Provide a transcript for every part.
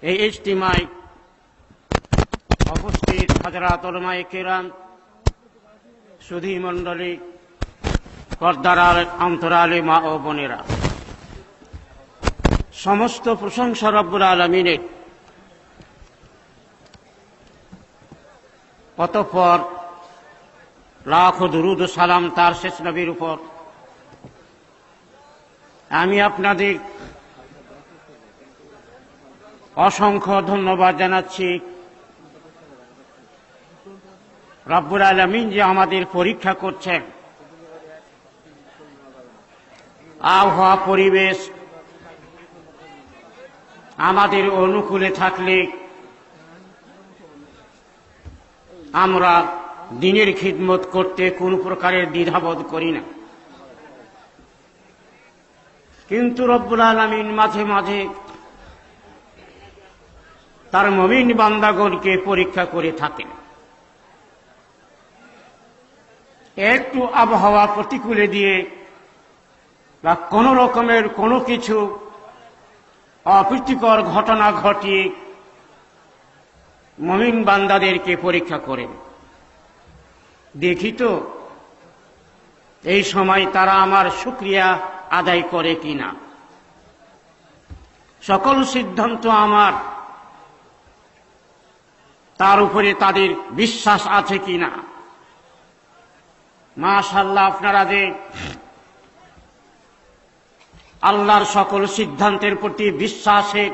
এই ইজতিমায় উপস্থিত হযরত উলামায়ে কিরাম, সুধী মণ্ডলী, পর্দার অন্তরালে মা ও বোনেরা, সমস্ত প্রশংসা রব্বুল আলামিনের। অতঃপর লাখো দুরূদ ও সালাম তার শেষ নবীর উপর। আমি আপনাদের অসংখ্য ধন্যবাদ জানাচ্ছি। রব্বুল আলামিন যে আমাদের পরীক্ষা করছেন, আবহাওয়া পরিবেশ আমাদের অনুকূলে থাকলে আমরা দ্বীনের খিদমত করতে কোন প্রকারের দ্বিধাবোধ করি না। কিন্তু রব্বুল আলামিন মাঝে মাঝে তার মুমিন বান্দাগণকে পরীক্ষা করে থাকেন। একটু আবহাওয়া প্রতিকূলে দিয়ে বা কোন রকমের কোনো কিছু অপ্রীতিকর ঘটনা ঘটিয়ে মুমিন বান্দাদেরকে পরীক্ষা করেন। দেখি তো এই সময় তারা আমার শুকরিয়া আদায় করে কিনা, সকল সিদ্ধান্ত আমার তার উপরে তাদের বিশ্বাস আছে কিনা। মাশাআল্লাহ, আপনারা যে আল্লাহর সকল সিদ্ধান্তের প্রতি বিশ্বাসের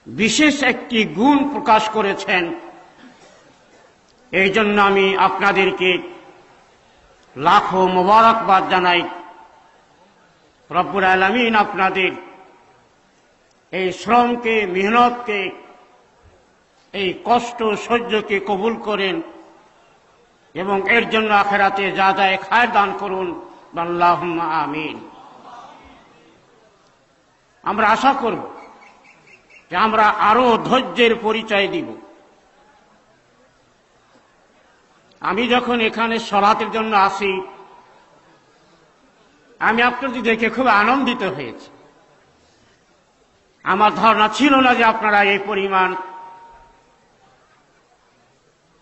বিশেষ একটি গুণ প্রকাশ করেছেন, এই জন্য আমি আপনাদেরকে লাখো মোবারকবাদ জানাই। রব্বুল আলামিন আপনাদের এই শ্রমকে, মেহনতকে, এই কষ্ট সহ্যকে কবুল করেন এবং এর জন্য আখিরাতে যা যায় খায়ের দান করুন। আল্লাহুম্মা আমিন। আমরা আশা করব যে আমরা আরো ধৈর্যের পরিচয় দিব। আমি যখন এখানে সালাতের জন্য আসি, আমি আপনাদের দেখে খুব আনন্দিত হয়েছি। আমার ধারণা ছিল না যে আপনারা এই পরিমাণ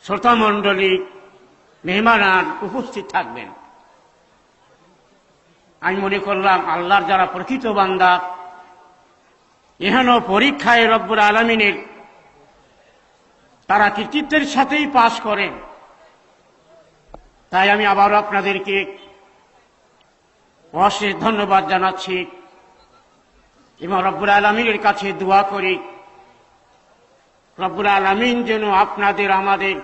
শ্রোতা মণ্ডলী, মেহমানান উপস্থিত থাকবেন। আমি মনে করলাম আল্লাহর যারা প্রকৃত বান্দা, এহেন পরীক্ষায় রব্বুল আলামিনের তারা কৃতিত্বের সাথেই পাশ করেন। তাই আমি আবারও আপনাদেরকে অশেষ ধন্যবাদ জানাচ্ছি এবং রব্বুল আলামিনের কাছে দোয়া করি রব্বুল আলামিন যেন আপনাদের আমাদের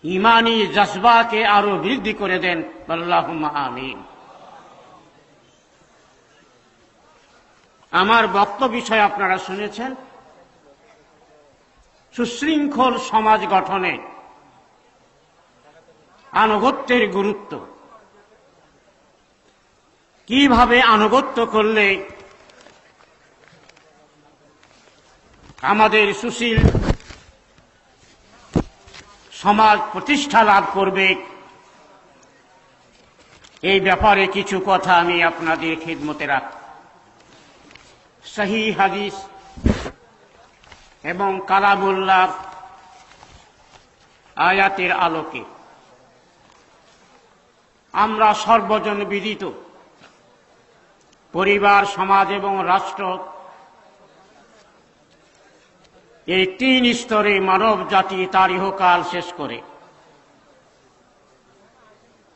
ঈমানি জজবাকে আরো বৃদ্ধি করে দেন। আল্লাহুম্মা আমিন। আমার বক্তব্য বিষয় আপনারা শুনেছেন, সুশৃঙ্খল সমাজ গঠনে আনুগত্যের গুরুত্ব। কিভাবে আনুগত্য করলে আমাদের সুশীল সমাজ প্রতিষ্ঠা লাভ করবে, এই ব্যাপারে কিছু কথা আমি আপনাদের খিদমতে রাখ। সহিহ হাদিস এবং কালামুল্লাহ আয়াতের আলোকে আমরা সর্বজন বিদিত পরিবার, সমাজ এবং রাষ্ট্র, এই তিন স্তরে মানব জাতি তার ইহকাল শেষ করে।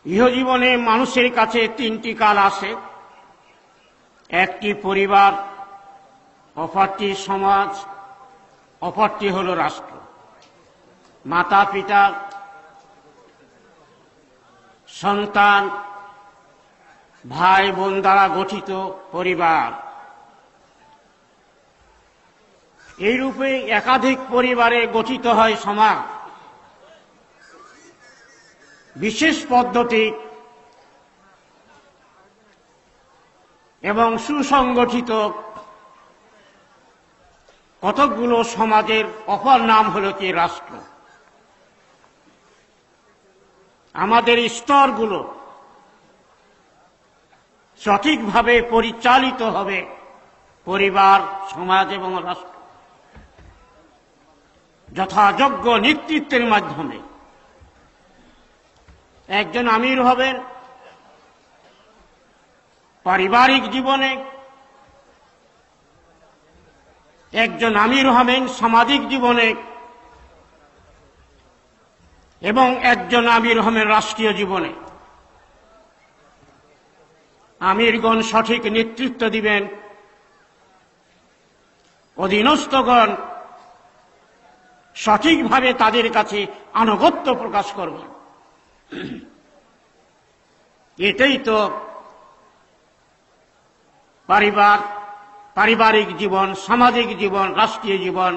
ইহজীবনে মানুষের কাছে তিনটি কাল আসে, একটি পরিবার, অপরটি সমাজ, অপরটি হল রাষ্ট্র। মাতা পিতা, সন্তান, ভাই বোন দ্বারা গঠিত পরিবার। এইরূপে একাধিক পরিবারে গঠিত হয় সমাজ। বিশেষ পদ্ধতি এবং সুসংগঠিত কতকগুলো সমাজের অপর নাম হল কি রাষ্ট্র। আমাদের স্তরগুলো সঠিকভাবে পরিচালিত হবে পরিবার, সমাজ এবং রাষ্ট্র যথাযোগ্য নেতৃত্বের মাধ্যমে একজন আমির হবেন পারিবারিক জীবনে, একজন আমির হবেন সামাজিক জীবনে এবং একজন আমির হবেন রাষ্ট্রীয় জীবনে। আমিরগণ সঠিক নেতৃত্ব দিবেন, অধীনস্থগণ সঠিকভাবে তাদের কাছে আনুগত্য প্রকাশ করবেন। এটাই তো পারিবারিক জীবন, সামাজিক জীবন, রাষ্ট্রীয় জীবন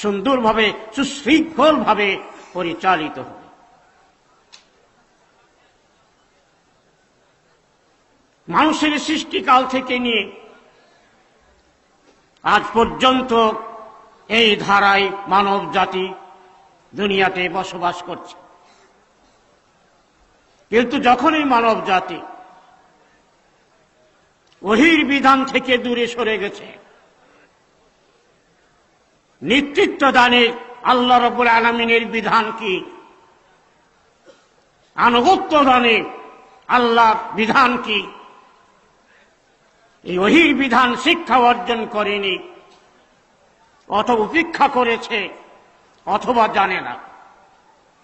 সুন্দরভাবে সুশৃঙ্খলভাবে পরিচালিত হবে। মানুষের সৃষ্টিকাল থেকে নিয়ে আজ পর্যন্ত এই ধারায় মানব জাতি দুনিয়াতে বসবাস করছে। কিন্তু যখনই মানব জাতি ওহীর বিধান থেকে দূরে সরে গেছে, নেতৃত্ব দানে আল্লাহ রাব্বুল আলামিনের বিধান কি, আনুগত্য দানে আল্লাহর বিধান কি, এই ওহীর বিধান শিক্ষা অর্জন করেনি, অথবা উপেক্ষা করেছে, অথবা জানে না,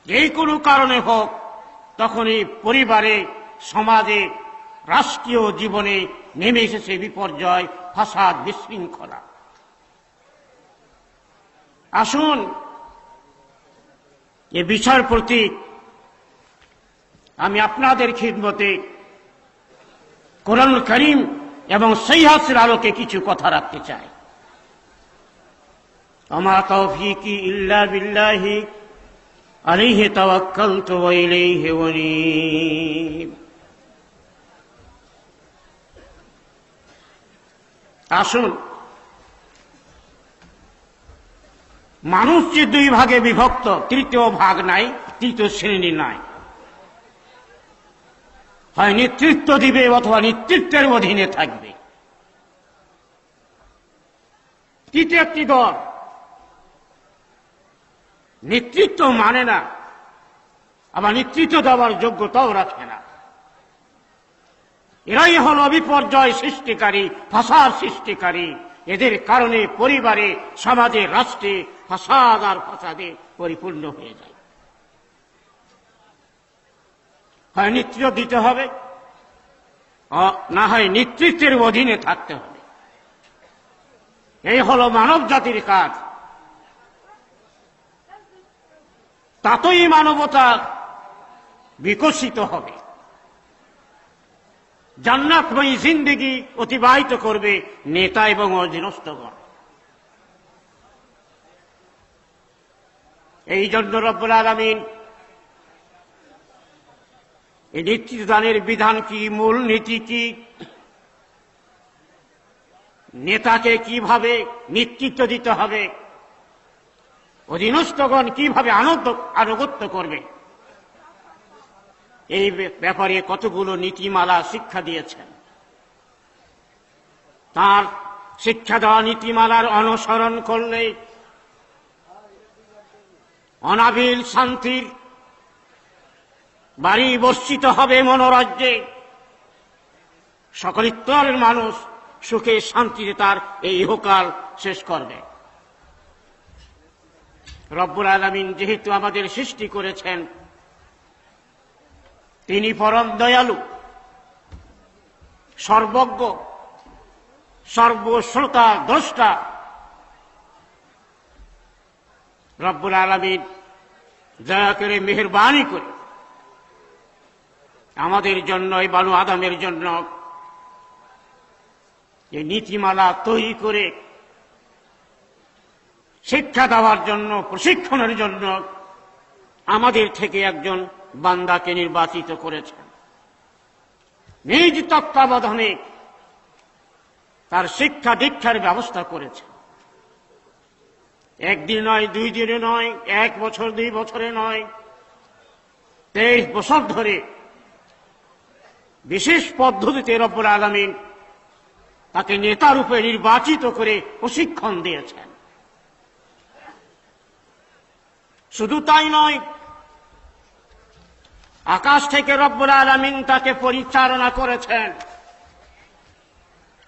এই কোনো কারণে হোক, তখন এই পরিবারে, সমাজে, রাষ্ট্রীয় জীবনে নেমে এসেছে বিপর্যয়, ফাসাদ, বিশৃঙ্খলা। আসুন এ বিষয়ের প্রতি আমি আপনাদের খিদমতে কোরআনুল কারীম এবং সহিহ হাদিসের আলোকে কিছু কথা রাখতে চাই। আমা তাওফীকি ইল্লা বিল্লাহি আলাইহি তাওয়াক্কালতু ওয়া ইলাইহি উনীব। আসুন, মানুষ যে দুই ভাগে বিভক্ত, তৃতীয় ভাগ নাই, তৃতীয় শ্রেণী নাই, হয় নেতৃত্ব দিবে অথবা নেতৃত্বের অধীনে থাকবে। তৃতীয় একটি দল নেতৃত্ব মানে না, আবার নেতৃত্ব দেওয়ার যোগ্যতাও রাখে না। এরাই হল বিপর্যয় সৃষ্টিকারী, ফাসাদ সৃষ্টিকারী। এদের কারণে পরিবারে, সমাজে, রাষ্ট্রে ফাসাদ আর ফাসাদে পরিপূর্ণ হয়ে যায়। হয় নেতৃত্ব দিতে হবে, না হয় নেতৃত্বের অধীনে থাকতে হবে। এই হল মানব জাতির কাজ। তাতেই মানবতা বিকশিত হবে, জান্নাতময়ী জিন্দেগি অতিবাহিত করবে নেতা এবং অধীনস্থগণ। এই জন্য রব্বুল আলামিন এই নেতৃত্বদানের বিধান কি, মূল নীতি কি, নেতাকে কিভাবে নেতৃত্ব দিতে হবে, অধীনস্থগণ কিভাবে আনুগত্য করবে, এই ব্যাপারে কতগুলো নীতিমালা শিক্ষা দিয়েছেন। তার শিক্ষা দেওয়া নীতিমালার অনুসরণ করলে অনাবিল শান্তির বাড়ি বর্ষিত হবে মনোরাজ্যে। সকল স্তরের মানুষ সুখে শান্তিতে তার এই ইহকাল শেষ করবে। রব্বুল আলামিন যেহেতু আমাদের সৃষ্টি করেছেন, তিনি পরম দয়ালু, সর্বজ্ঞ, সর্বশ্রোতা, দ্রষ্টা। রব্বুল আলামিন দয়া করে মেহেরবানি করে আমাদের জন্য, এই বানু আদমের জন্য এই নীতিমালা তৈরি করে শিক্ষা দেওয়ার জন্য, প্রশিক্ষণের জন্য আমাদের থেকে একজন বান্দাকে নির্বাচিত করেছেন। নিজ তত্ত্বাবধানে তার শিক্ষা দীক্ষার ব্যবস্থা করেছেন। একদিন নয়, 2 দিনে নয়, 1 বছর 2 বছরে নয়, 23 বছর ধরে বিশেষ পদ্ধতিতে রব্বুল আলামিন তাকে নেতা রূপে নির্বাচিত করে প্রশিক্ষণ দিয়েছেন। শুধু তাই নয়, আকাশ থেকে রব্বুল আলামিন তাকে পরিচালনা করেছেন।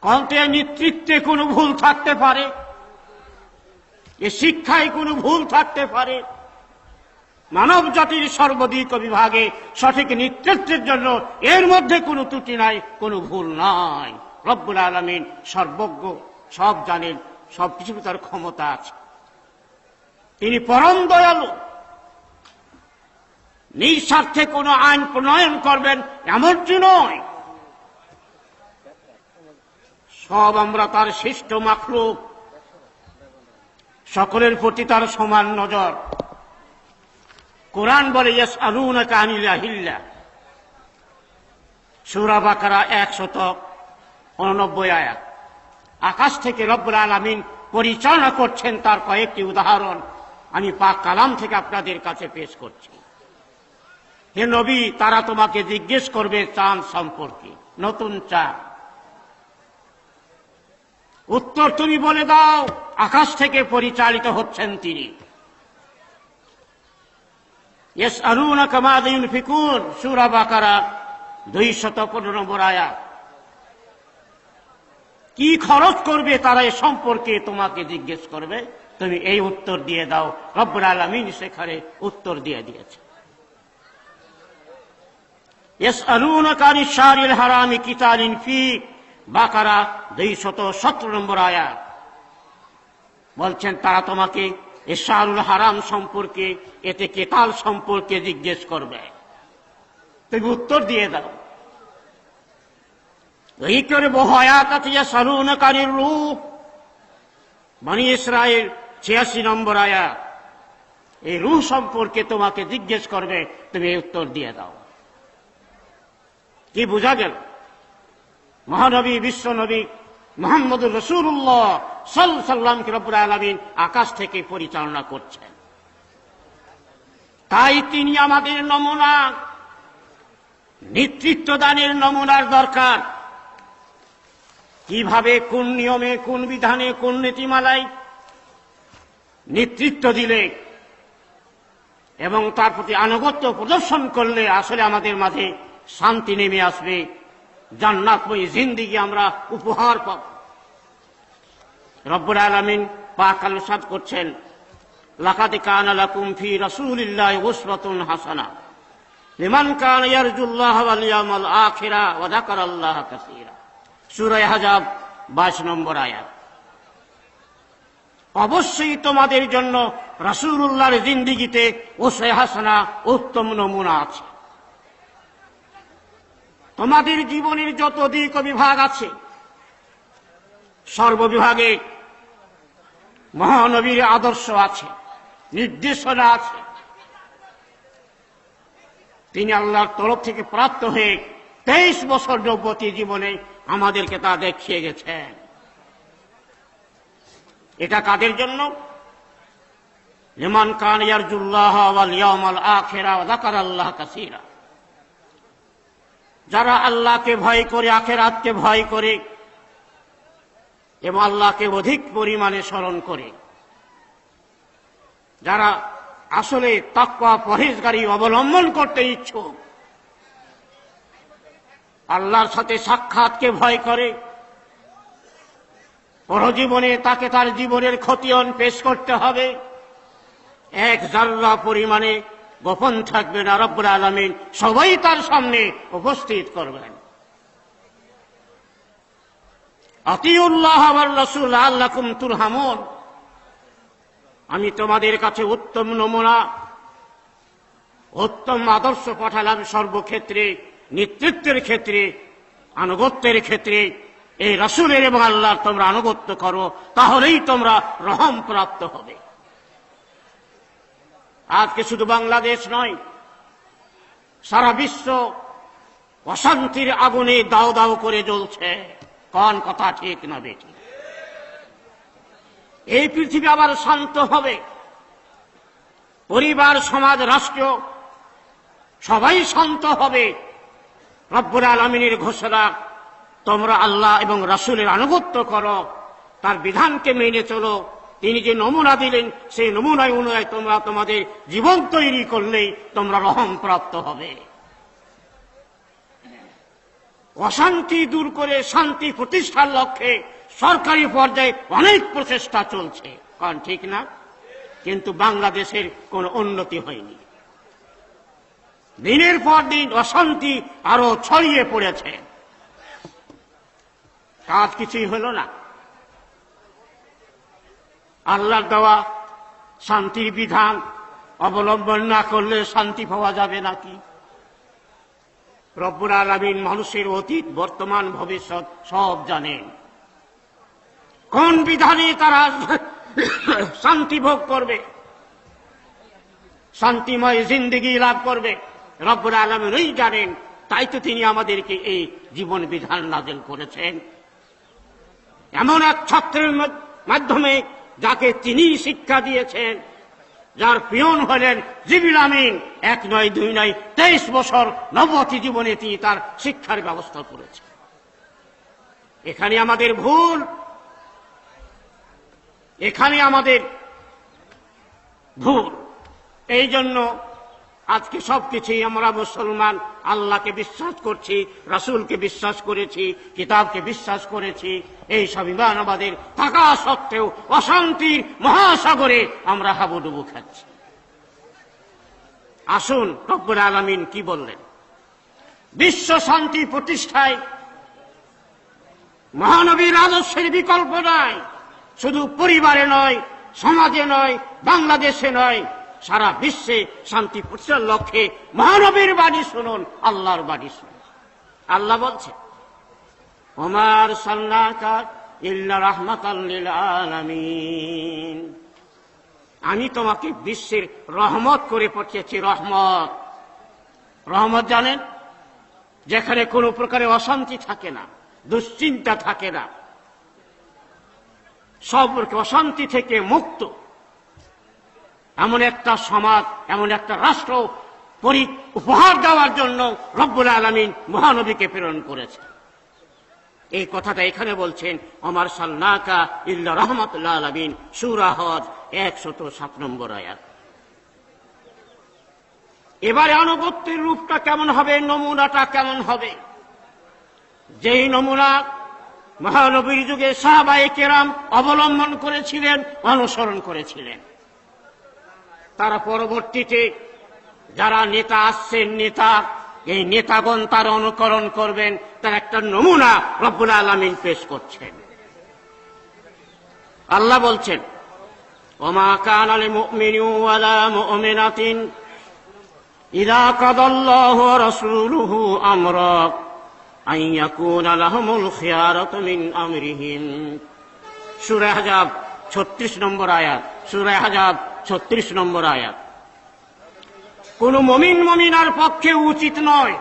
কন্ঠে নেতৃত্বে কোনো ভুল থাকতে পারে, এ শিক্ষায় কোনো ভুল থাকতে পারে, মানব জাতির সর্বদিক বিভাগে সঠিক নেতৃত্বের জন্য এর মধ্যে কোনো ত্রুটি নাই, কোনো ভুল নাই। রব্বুল আলামিন সর্বজ্ঞ, সব জানেন, সবকিছু তার ক্ষমতা আছে। তিনি পরম দয়ালু, নিঃস্বার্থে কোনো আইন প্রণয়ন করবেন এমনটি নয়। সব আমরা তার সৃষ্ট মাখলুক, সকলের প্রতি তার সমান নজর। কোরআন বলে ইয়াসআলুনাকা আনিল আহিল্লাহ, সূরা বাকারা 189 আয়াত। আকাশ থেকে রব্বুল আলামিন পরিচালনা করছেন তার কয়েকটি উদাহরণ আমি পাক কালাম থেকে আপনাদের কাছে পেশ করছি। হে নবী, তারা তোমাকে জিজ্ঞেস করবে চাঁদ সম্পর্কে, নতুন চাঁদ। উত্তর তুমি বলে দাও, আকাশ থেকে পরিচালিত হচ্ছেন তিনি। ইয়াসআলুনাকা মাযা ইউনফিকুন, সূরা বাকারা 215 আয়াত। কি খরচ করবে তারা এ সম্পর্কে তোমাকে জিজ্ঞেস করবে, তুমি এই উত্তর দিয়ে দাও। রব্বুল আলামিন সেখানে উত্তর দিয়ে দিয়েছে। ইয়াসআলুনাকা আনিশ শাহরিল হারামি কিতালিন ফী, বাকারা 217 আয়াত। বলছেন তারা তোমাকে শাহরুল হারাম সম্পর্কে, এতে কেতাল সম্পর্কে জিজ্ঞেস করবে, তুমি উত্তর দিয়ে দাও। এই করে বহু আয়াত আছে। ইয়াসআলুনাকা আনির রূহ, বনী ইসরাঈল 86 আয়াত। এই রূহ সম্পর্কে তোমাকে জিজ্ঞেস করবে, তুমি উত্তর দিয়ে দাও। কি বোঝা গেল? মহানবী, বিশ্বনবী মুহাম্মদুর রাসূলুল্লাহ সাল্লাল্লাহু আলাইহি ওয়াসাল্লামকে রব্বুল আলামিন আকাশ থেকে পরিচালনা করছেন। তাই তিনি আমাদের নমুনা, নেতৃত্ব দানের নমুনার দরকার। কিভাবে, কোন নিয়মে, কোন বিধানে, কোন নীতিমালায় নেতৃত্ব দিলে এবং তার প্রতি আনুগত্য প্রদর্শন করলে আসলে আমাদের মাঝে শান্তি নেমে আসবে, জান্নাতময় জিন্দেগি আমরা উপহার পাব। রব্বুল আলামিন পাক ইরশাদ করছেন, লাকাদ কানা লাকুম ফি রাসূলিল্লাহি উসওয়াতুন হাসানা লিমান কানা ইয়ারজুল্লাহ ওয়াল ইয়াউমাল আখিরা ওয়া যাকারাল্লাহা কাসীরা, সূরা আহজাব 22 আয়াত। অবশ্যই তোমাদের জন্য রাসূলুল্লাহর জিন্দেগিতে উসওয়া হাসানা, উত্তম নমুনা আছে। তোমাদের জীবনের যত দিক বিভাগ আছে, সর্ববিভাগে মহানবীর আদর্শ আছে, নির্দেশনা আছে। তিনি আল্লাহর তরফ থেকে প্রাপ্ত হয়ে 23 বছর নবুয়তি জীবনে আমাদেরকে তা দেখিয়ে গেছেন। এটা কাদের জন্য? লিমান কানা ইয়ারজুল্লাহ ওয়াল ইয়াউমাল আখিরা ওয়া যাকারাল্লাহা কাসীরা, যারা আল্লাহকে ভয় করে, আখিরাতকে ভয় করে এবং আল্লাহকে অধিক পরিমাণে স্মরণ করে, যারা আসলে তাকওয়া পরহেজগারি অবলম্বন করতে ইচ্ছুক, আল্লাহর সাথে সাক্ষাৎকে ভয় করে, পরজীবনে তাকে তার জীবনের খতিয়ান পেশ করতে হবে, এক জাররা পরিমাণে গোপন থাকবে না। রব্বুল আলামিন সবাই তার সামনে উপস্থিত করবেন। আতিউল্লাহ ওয়ার রাসূল লাআল্লাকুম তুরহামুন, আমি তোমাদের কাছে উত্তম নমুনা, উত্তম আদর্শ পাঠালাম সর্বক্ষেত্রে, নেতৃত্বের ক্ষেত্রে, আনুগত্যের ক্ষেত্রে। এই রাসূলের এবং আল্লাহর তোমরা আনুগত্য করো, তাহলেই তোমরা রহম প্রাপ্ত হবে। আজকে শুধু বাংলাদেশ নয়, সারা বিশ্ব অশান্তির আগুনে দাও দাও করে জ্বলছে। কোন কথা ঠিক না বেঠিক? এই পৃথিবী আবার শান্ত হবে, পরিবার, সমাজ, রাষ্ট্র সবাই শান্ত হবে। রব্বুল আলামিনের ঘোষণা, তোমরা আল্লাহ এবং রাসূলের আনুগত্য করো, তার বিধানকে মেনে চলো। তিনি যে নমুনা দিলেন সেই নমুনায় অনুযায়ী তোমরা তোমাদের জীবন তৈরি করলেই তোমরা রহম প্রাপ্ত হবে। অশান্তি দূর করে শান্তি প্রতিষ্ঠার লক্ষ্যে সরকারি পর্যায়ে অনেক প্রচেষ্টা চলছে, কারণ ঠিক না? কিন্তু বাংলাদেশের কোনো উন্নতি হয়নি। দিনের পর দিন অশান্তি আরো ছড়িয়ে পড়েছে, কাজ কিছুই হলো না। আল্লাহর দেওয়া শান্তির বিধান অবলম্বন না করলে শান্তি পাওয়া যাবে নাকি? রব্বুল আলামিন মানুষের অতীত বর্তমান ভবিষ্যৎ সব জানেন। কোন বিধানে তারা শান্তি ভোগ করবে, শান্তিময় জিন্দেগি লাভ করবে, রব্বুল আলামিন ওই জানেন। তাই তো তিনি আমাদেরকে এই জীবন বিধান নাযিল করেছেন, এমন এক ছাত্রের মাধ্যমে যাকে তিনি শিক্ষা দিয়েছেন, যার পিয়ন হলেন জিবরিল আমিন। 1 নয় 2 নয় 23 বছর নবতি জীবনে তিনি তার শিক্ষার ব্যবস্থা করেছেন। এখানে আমাদের ভুল, এখানে আমাদের ভুল। এই জন্য আজকে সবকিছুই আমরা মুসলমান আল্লাহকে বিশ্বাস করছি, রাসূলকে বিশ্বাস করেছি, কিতাবকে বিশ্বাস করেছি। এই সব ইমান আমাদের থাকা সত্ত্বেও অশান্তির মহাসাগরে আমরা হাবুডুবু খাচ্ছি। আসুন, রব্বুল আলামিন কি বললেন? বিশ্ব শান্তি প্রতিষ্ঠায় মহানবীর আদর্শের বিকল্প নয়। শুধু পরিবারে নয়, সমাজে নয়, বাংলাদেশে নয়, সারা বিশ্বে শান্তি প্রতিষ্ঠার লক্ষ্যে মহানবীর বাণী শুনুন, আল্লাহর বাণী শুনুন। আল্লাহ বলছে, ওমা আরসালনাকা ইল্লা রাহমাতাল লিল আলামিন। আমি তোমাকে বিশ্বের রহমত করে পাঠিয়েছি। রহমত, রহমত জানেন? যেখানে কোনো প্রকারের অশান্তি থাকে না, দুশ্চিন্তা থাকে না, সব অশান্তি থেকে মুক্ত এমন একটা সমাজ, এমন একটা রাষ্ট্র উপহার দেওয়ার জন্য রব্বুল আলামিন মহানবীকে প্রেরণ করেছে। এই কথাটা এখানে বলছেন, ওমা আরসালনাকা ইল্লা রাহমাতাল লিল আলামিন, সূরা হজ 107 নম্বর আয়াত। এবারে আনুগত্যের রূপটা কেমন হবে, নমুনাটা কেমন হবে? যেই নমুনা মহানবীর যুগে সাহাবায়ে কেরাম অবলম্বন করেছিলেন, অনুসরণ করেছিলেন, তারা পরবর্তীতে যারা নেতা আসছেন, নেতা, এই নেতাগণ তার অনুকরণ করবেন। তার একটা নমুনা রব্বুল আলামিন পেশ করছেন। আল্লাহ বলছেন, ওমা কানা লিল মুমিনিন ওয়ালা মুমিনাতিন ইযা কাদাল্লাহু ওয়া রাসূলুহু আমরা আন ইয়াকুনা লাহুমুল খিয়ারাতু মিন আমরিহিম। সূরা আহজাব 36 নম্বর আয়াত, সূরা আহজাব 36 নম্বর আয়াত। কোন মুমিন মুমিনার পক্ষে উচিত নয়,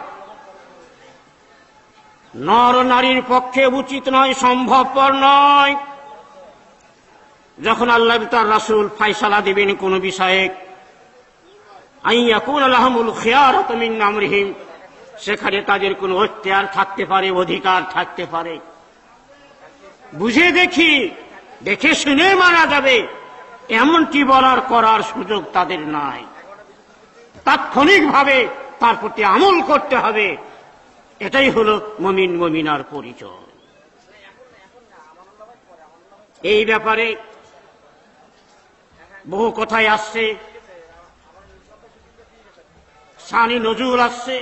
নর নারীর পক্ষে উচিত নয়, সম্ভবপর নয়, যখন আল্লাহ তার রাসূল ফয়সালা দিবেন কোন বিষয়ে, আন ইয়াকুনা লাহুমুল খিয়ারাতু মিন আমরিহিম, সেখানে তাদের কোনো অধিকার থাকতে পারে, অধিকার থাকতে পারে। বুঝে দেখি, দেখে শুনে মারা যাবে এমনটি বলার করার সুযোগ তাদের নাই। তাৎক্ষণিকভাবে তার প্রতি আমল করতে হবে। এটাই হলো মুমিন মুমিনার পরিচয়। এই ব্যাপারে বহু কথাই আসছে, শানি নজরুল আসছে,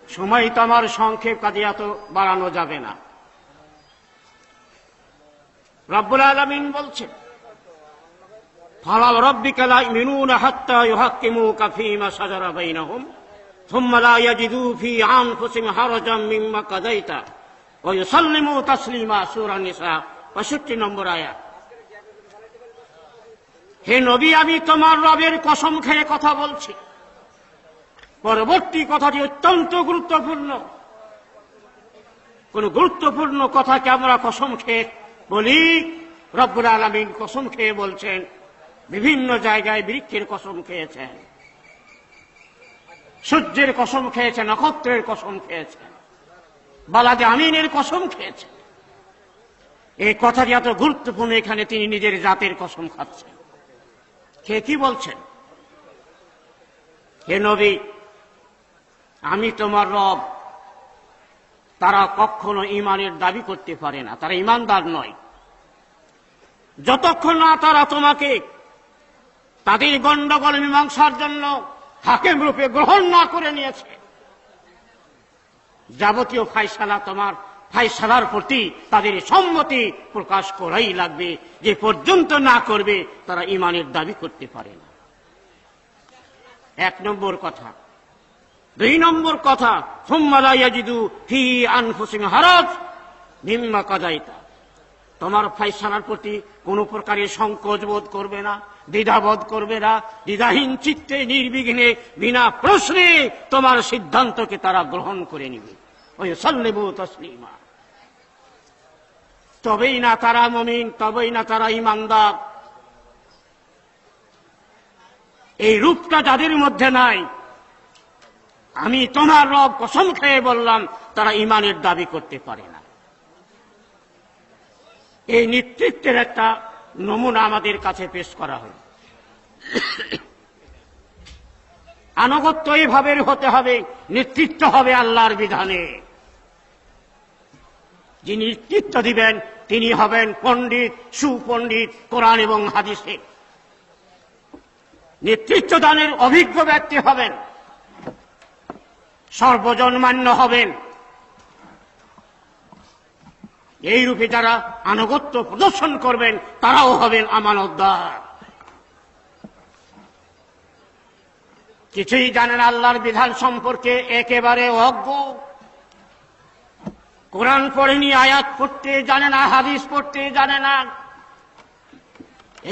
সময় তো আমার সংক্ষেপ, কাজে এত বাড়ানো যাবে না। রব্বুল আলামিন বলছেন, ফালা রাব্বিকা লা ইউমিনুনা হাত্তা ইউহাক্কিমুকা ফীমা শাজারা বাইনাহুম সুম্মা লা ইয়াজিদু ফী আনফুসিহিম হারাজাম মিম্মা কাযাইতা ওয়া ইউসাল্লিমু তাসলিমা। সূরা নিসা 65 নম্বর আয়াত। হে নবী, আমি তোমার রবের কসম খেয়ে কথা বলছি। পরবর্তী কথাটি অত্যন্ত গুরুত্বপূর্ণ। কোন গুরুত্বপূর্ণ কথাকে আমরা কসম খেয়ে বলি, রব্বুল আলামিন কসম খেয়ে বলছেন। বিভিন্ন জায়গায় বৃক্ষের কসম খেয়েছেন, সূর্যের কসম খেয়েছেন, নক্ষত্রের কসম খেয়েছেন। বালাদে আমিনের কসম খেয়েছেন। এই কথাটি এত গুরুত্বপূর্ণ, এখানে তিনি নিজের জাতের কসম খাচ্ছেন। কে কি বলছেন? হে নবী, আমি তোমার রব। তারা কখনো ঈমানের দাবি করতে পারে না, তারা ঈমানদার নয় যতক্ষণ না তারা তোমাকে তাদের গণ্ডগোল মীমাংসার জন্য হাকিম রূপে গ্রহণ না করে নিয়েছে। যাবতীয় ফায়সালা, তোমার ফায়সালার প্রতি তাদের সম্মতি প্রকাশ করাই লাগবে। যে পর্যন্ত না করবে তারা ঈমানের দাবি করতে পারে না। 1 নম্বর কথা। 2 নম্বর কথা, সুম্মা লা ইয়াজিদু ফি আনফুসিহিম হারাজ মিম্মা কাযাইতা। তোমার ফায়সালার প্রতি কোন প্রকারের সংকোচ বোধ করবে না, দ্বিধাবোধ করবে না। দ্বিধাহীন চিত্তে নির্বিঘ্নে বিনা প্রশ্নে তোমার সিদ্ধান্তকে তারা গ্রহণ করে নিবে। ওই সাল্লিমু তাসলিমা। তবেই না তারা মুমিন, তবেই না তারা ঈমানদার। এই রূপটা যাদের মধ্যে নাই, আমি তোমার রব কসম খেয়ে বললাম, তারা ঈমানের দাবি করতে পারে না। এই নেতৃত্বের একটা নমুনা আমাদের কাছে পেশ করা হল। আনুগত্য এইভাবে হতে হবে, নেতৃত্ব হবে আল্লাহর বিধানে। যিনি নেতৃত্ব দিবেন তিনি হবেন পণ্ডিত, সুপণ্ডিত, কোরআন এবং হাদিসে। নেতৃত্ব দানের অভিজ্ঞ ব্যক্তি হবেন, সর্বজনমান্য হবেন। এই রূপে যারা আনুগত্য প্রদর্শন করবেন তারাও হবেন আমানতদার। কিছুই জানেন আল্লাহর বিধান সম্পর্কে, একেবারে অজ্ঞ। কোরআন পড়েনি, আয়াত পড়তে জানে না, হাদিস পড়তে জানে না,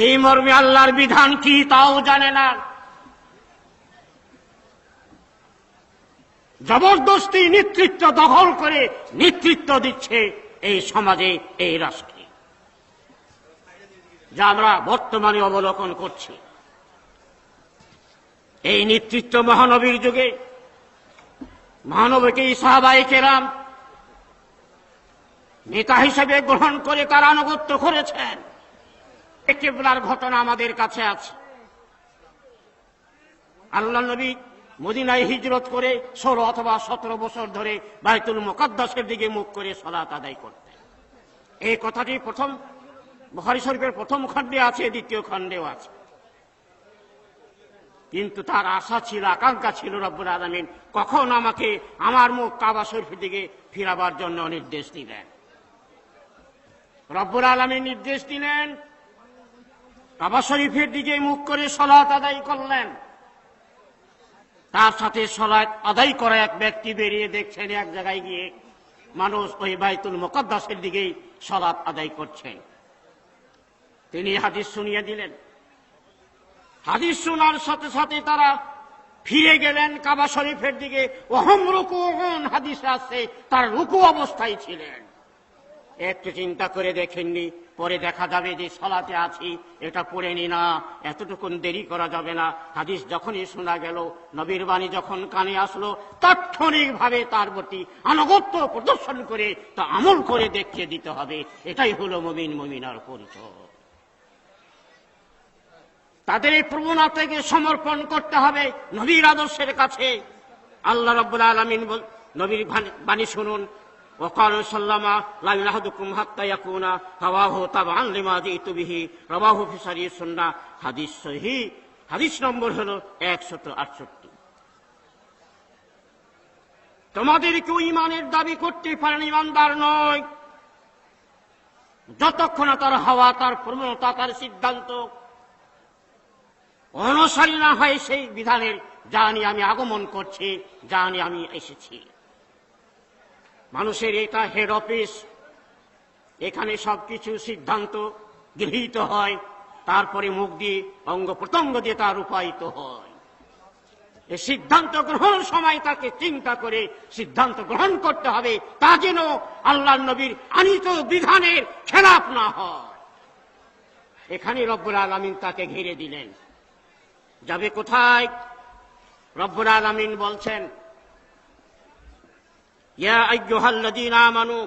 এই মর্মে আল্লাহর বিধান কি তাও জানে না। জবরদস্তি নেতৃত্ব দখল করে নেতৃত্ব দিচ্ছে এই সমাজে, এই রাষ্ট্রে, যা আমরা বর্তমানে অবলোকন করছি। এই নেতৃত্ব মহানবীর যুগে মহানবীকে সাহাবায়ে কেরাম নেতা হিসেবে গ্রহণ করে তার আনুগত্য করেছেন। কিবলার ঘটনা আমাদের কাছে আছে। আল্লাহ নবী মদিনায় হিজরত করে 16 অথবা 17 বছর ধরে বাইতুল মুকাদ্দাসের দিকে মুখ করে সালাত আদায় করতেন। এই কথাটি প্রথম বুখারী শরীফের প্রথম খণ্ডে আছে, দ্বিতীয় খণ্ডেও আছে। কিন্তু তার আশা ছিল, আকাঙ্ক্ষা ছিল, রব্বুল আলামিন কখন আমাকে আমার মুখ কাবা শরীফের দিকে ফিরাবার জন্য নির্দেশ দিলেন। রব্বুল আলামিন নির্দেশ দিলেন, কাবা শরীফের দিকে মুখ করে সালাত আদায় করলেন। তার সাথে সালাত আদায় করা এক ব্যক্তি বেরিয়ে দেখছেন এক জায়গায় গিয়ে মানুষ ওই বাইতুল মুকাদ্দাসের দিকেই সালাত আদায় করছেন। তিনি হাদিস শুনিয়ে দিলেন। হাদিস শোনার সাথে সাথে তারা ফিরে গেলেন কাবা শরীফের দিকে। ওহম রুকুউন, হাদিসে আছে তার রুকু অবস্থায় ছিলেন। একটু চিন্তা করে দেখেননি, পরে দেখা যাবে যে সালাতে আছি, এটা পড়ে নি না, এতটুকুন দেরি করা যাবে না। হাদিস যখনই শোনা গেল, নবীর বাণী যখন কানে আসলো, তাৎক্ষণিকভাবে তার প্রতি আনুগত্য প্রদর্শন করে তা আমল করে দেখিয়ে দিতে হবে। এটাই হলো মুমিন, মুমিনার পরিচয়। তাদের এই প্রবণতাকে সমর্পণ করতে হবে নবীর আদর্শের কাছে। আল্লাহ রাব্বুল আলামিন নবীর বাণী শুনুন, وقال سلما لا يلحدكم حتى يكون هواه تبعا لما جئت به رواه في صحيح السنة। হাদিস সহিহ, হাদিস নম্বর হলো 168। তোমাদের কেউ ঈমানের দাবি করতে পারেন ঈমানদার নয় যতক্ষণ তার হাওয়া, তার প্রবণতা, তার সিদ্ধান্ত অনুসারী না হয় সেই বিধানের, যা নিয়ে আমি আগমন করছি, যা নিয়ে আমি এসেছি। মানুষের এটা হেড অফিস, এখানে সবকিছু সিদ্ধান্ত গৃহীত হয়, তারপরে মুখ দিয়ে অঙ্গ প্রত্যঙ্গ দিয়ে তা রূপায়িত হয়। এই সিদ্ধান্ত গ্রহণের সময় তাকে চিন্তা করে সিদ্ধান্ত গ্রহণ করতে হবে, তা যেন আল্লাহ নবীর আনিত বিধানের খেলাফ না হয়। এখানে রব্বুল আলামিন তাকে ঘিরে দিলেন। যাবে কোথায়? রব্বুল আলামিন বলছেন, ইয়া আইয়ুহাল্লাযীনা আমানু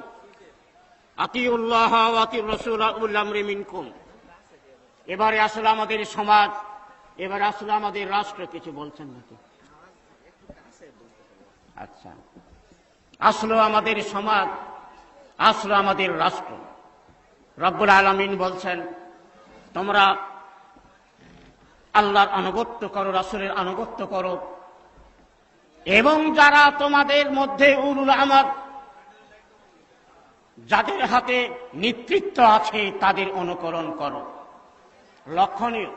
আতিউল্লাহ ওয়া আতিউর রাসূল ওয়া উলিল আমরি মিনকুম। এবারে আসলে আমাদের সমাজ, এবারে আসলে আমাদের রাষ্ট্র, কিছু বলছেন নাকি? আচ্ছা, আসলে আমাদের সমাজ, আসলে আমাদের রাষ্ট্র। রব্বুল আলামিন বলছেন, তোমরা আল্লাহর আনুগত্য করো, রাসূলের আনুগত্য করো, এবং যারা তোমাদের মধ্যে উলুল আমর, যাদের হাতে নেতৃত্ব আছে, তাদের অনুকরণ করো। লক্ষণীয়,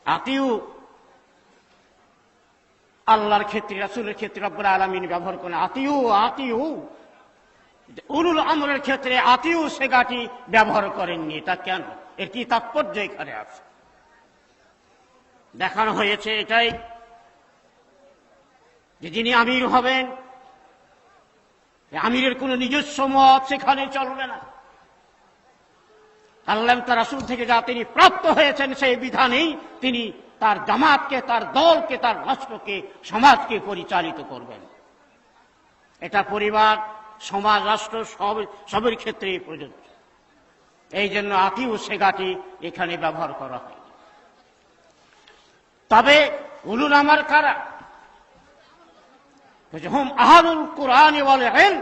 আতিউ আল্লাহর ক্ষেত্রে, রাসূলের ক্ষেত্রে রব্বুল আলামিন ব্যবহার করেন আতিউ আতিউ। উলুল আমরের ক্ষেত্রে আতিউ সেগাটি ব্যবহার করেননি। এটা কেন? এর কি তাৎপর্য এখানে আছে? দেখানো হয়েছে এটাই যে যিনি আমির হবেন, আমিরের কোন নিজস্ব মত সেখানে চলবে না। আল্লাহ তার রাসূল থেকে যা তিনি প্রাপ্ত হয়েছেন, সেই বিধানেই তিনি তার জামাতকে, তার দলকে, তার রাষ্ট্রকে, সমাজকে পরিচালিত করবেন। এটা পরিবার, সমাজ, রাষ্ট্র সবের ক্ষেত্রে প্রযোজ্য। এই জন্য আতিউ সেগাটি এখানে ব্যবহার করা হয়। তবে উলুল আমর কারা? হুম আহলুল কুরআন ওয়াল ইলম,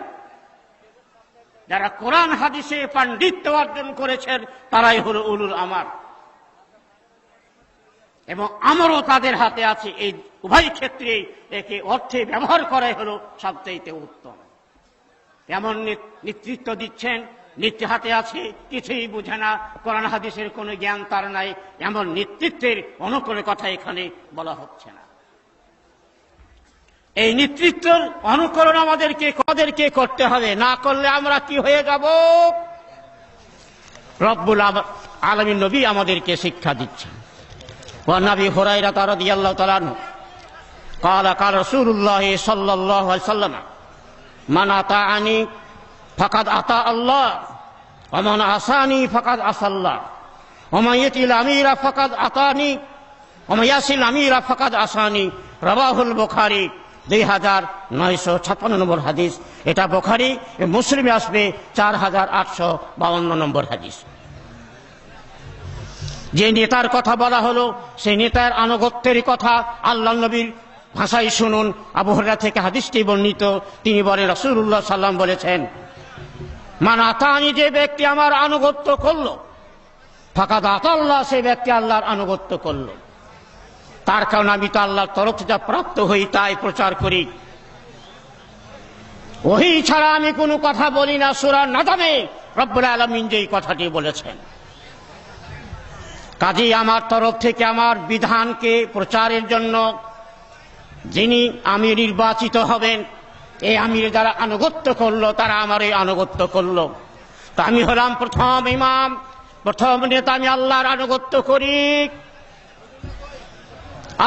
যারা কোরআন হাদিসে পাণ্ডিত্য অর্জন করেছেন, তারাই হলো উলুল আমর। এবং আমরও তাদের হাতে আছে। এই উভয় ক্ষেত্রে একে অর্থে ব্যবহার করাই হলো সবচেয়ে উত্তম। এমন নেতৃত্ব দিচ্ছেন, নেতৃত্ব হাতে আছে, কিছুই বুঝে না, কোরআন হাদিসের কোনো জ্ঞান তার নাই, এমন নেতৃত্বের অনুকরণের কথা এখানে বলা হচ্ছে না। এই নেতৃত্বের অনুকরণ আমাদেরকে করতে হবে, না করলে আমরা কি হয়ে যাব? রব্বুল আলামিন নবী আমাদেরকে শিক্ষা দিচ্ছেন। ওয়ান আবি হুরায়রা রাদিয়াল্লাহু তাআলা আনহু قال قال رسول الله صلى الله عليه وسلم من أطاعني فقد أطاع الله ومن عصاني فقد عصى الله ومن يطع الأمير فقد أطاعني ومن يعص الأمير فقد عصاني رواه البخاري 2956 নম্বর হাদিস। এটা বুখারী, মুসলিমে আসবে 4852 নম্বর হাদিস। যে নেতার কথা বলা হলো, সেই নেতার আনুগত্যের কথা আল্লাহর নবীর ভাষায় শুনুন। আবু হুরায়রা থেকে হাদিসটি বর্ণিত। তিনি বলেন, রাসূলুল্লাহ সাল্লাল্লাহু আলাইহি ওয়াসাল্লাম বলেছেন, মান আতানি, যে ব্যক্তি আমার আনুগত্য করলো, ফাকাদ আতাল্লাহ, সেই ব্যক্তি আল্লাহর আনুগত্য করলো। তার কারণ আমি তো আল্লাহর তরফ থেকে যা প্রাপ্ত হই তাই প্রচার করি, ওহী ছাড়া আমি কোনো কথা বলি না। সূরা নাজমে রব্বুল আলামিন যেই কথাটি বলেছেন, কাজেই আমার তরফ থেকে আমার বিধানকে প্রচারের জন্য যিনি আমির নির্বাচিত হবেন, এই আমির যারা আনুগত্য করলো, তারা আমার এই আনুগত্য করলো। তা আমি হলাম প্রথম ইমাম, প্রথম নেতা। আমি আল্লাহর আনুগত্য করি,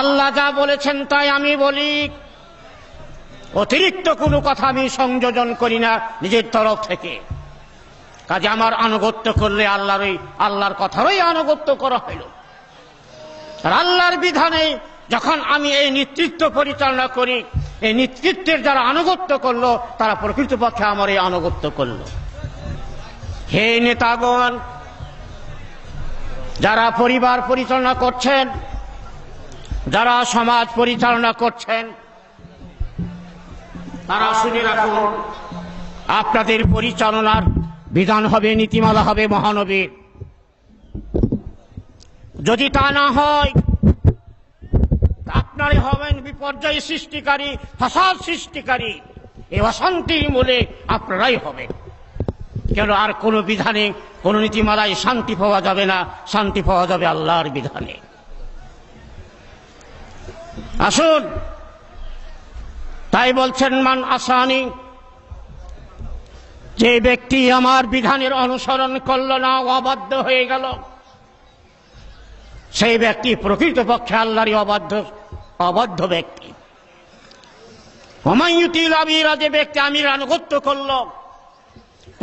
আল্লাহ যা বলেছেন তাই আমি বলি, অতিরিক্ত কোনো কথা আমি সংযোজন করি না নিজের তরফ থেকে। কাজে আমার আনুগত্য করলে আল্লাহর কথারই আনুগত্য করা হইল। আর আল্লাহর বিধানে যখন আমি এই নেতৃত্ব পরিচালনা করি, এই নেতৃত্বের যারা আনুগত্য করলো, তারা প্রকৃতপক্ষে আমার এই আনুগত্য করলো। হে নেতাগণ, যারা পরিবার পরিচালনা করছেন, যারা সমাজ পরিচালনা করছেন, তারা শুনে রাখুন, আপনাদের পরিচালনার বিধান হবে, নীতিমালা হবে মহানবীর। যদি তা না হয়, আপনারাই হবেন বিপর্যয় সৃষ্টিকারী, ফাসাদ সৃষ্টিকারী। এই অশান্তির মূলে আপনারাই হবে। কেন? আর কোন বিধানে, কোন নীতিমালায় শান্তি পাওয়া যাবে না, শান্তি পাওয়া যাবে আল্লাহর বিধানে। আসুন, তাই বলছেন, মান আসানি, যে ব্যক্তি আমার বিধানের অনুসরণ করল না, অবাধ্য হয়ে গেল, সেই ব্যক্তি প্রকৃতপক্ষে আল্লাহরই অবাধ্য ব্যক্তি। হুমায়ুতিল আমিরা, যে ব্যক্তি আমির আনুগত্য করল,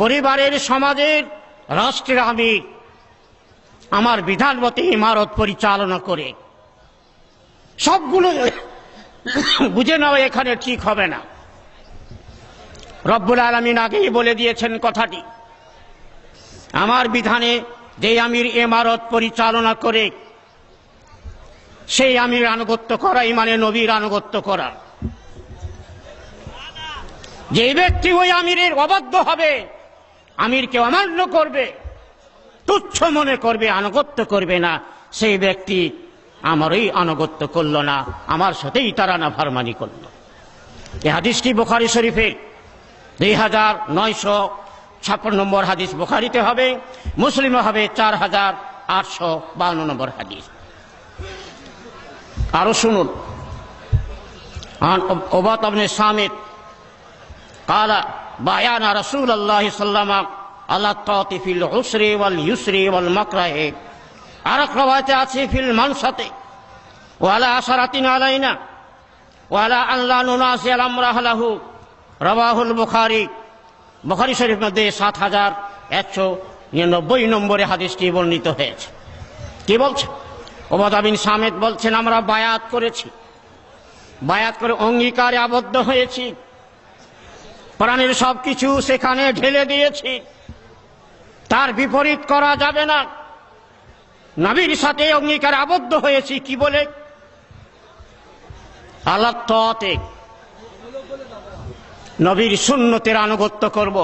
পরিবারের, সমাজের, রাষ্ট্রের আমির আমার বিধান মতে ইমারত পরিচালনা করে, সবগুলো বুঝে নাও এখানে ঠিক হবে না। রব্বুল আলামিন আগেই বলে দিয়েছেন কথাটি, আমার বিধানে যে আমির ইমারত পরিচালনা করে সেই আমির আনুগত্য করা মানে নবীর আনুগত্য করা। যে ব্যক্তি ওই আমিরের অবাধ্য হবে, আমিরকে অমান্য করবে, তুচ্ছ মনে করবে, আনুগত্য করবে না, সেই ব্যক্তি আমারই আনুগত্য করল না, আমার সাথেই তারা নাফরমানি করল। এই হাদিসটি বুখারী শরীফের 2956 নম্বর হাদিস বুখারীতে হবে, মুসলিমে হবে 4852 নম্বর হাদিস। আরো শুনুন, উবাদা ইবনে সামিত قال بايعنا رسول الله صلى الله عليه وسلم على الطاعة في العسر واليسر والمكره আরেক রওয়ায়াতে আছে ফিল মানসাতে ওয়ালা আশারাতিন আলাইনা ওয়ালা আল্লা নুনাসি আল আমরাহ লাহু রাওয়াহুল বুখারী। বুখারী শরীফের মধ্যে 7199 নম্বরে হাদিসটি বর্ণিত হয়েছে। কি বলছে? উবাদা বিন সামিত বলছেন, আমরা বায়াত করেছি, বায়াত করে অঙ্গীকারে আবদ্ধ হয়েছি, প্রাণের সবকিছু সেখানে ঢেলে দিয়েছি, তার বিপরীত করা যাবে না। নবীর সাথে অঙ্গীকারে আবদ্ধ হয়েছি কি বলে? আল্লাহর তাআতে, নবীর সুন্নতের আনুগত্য করব,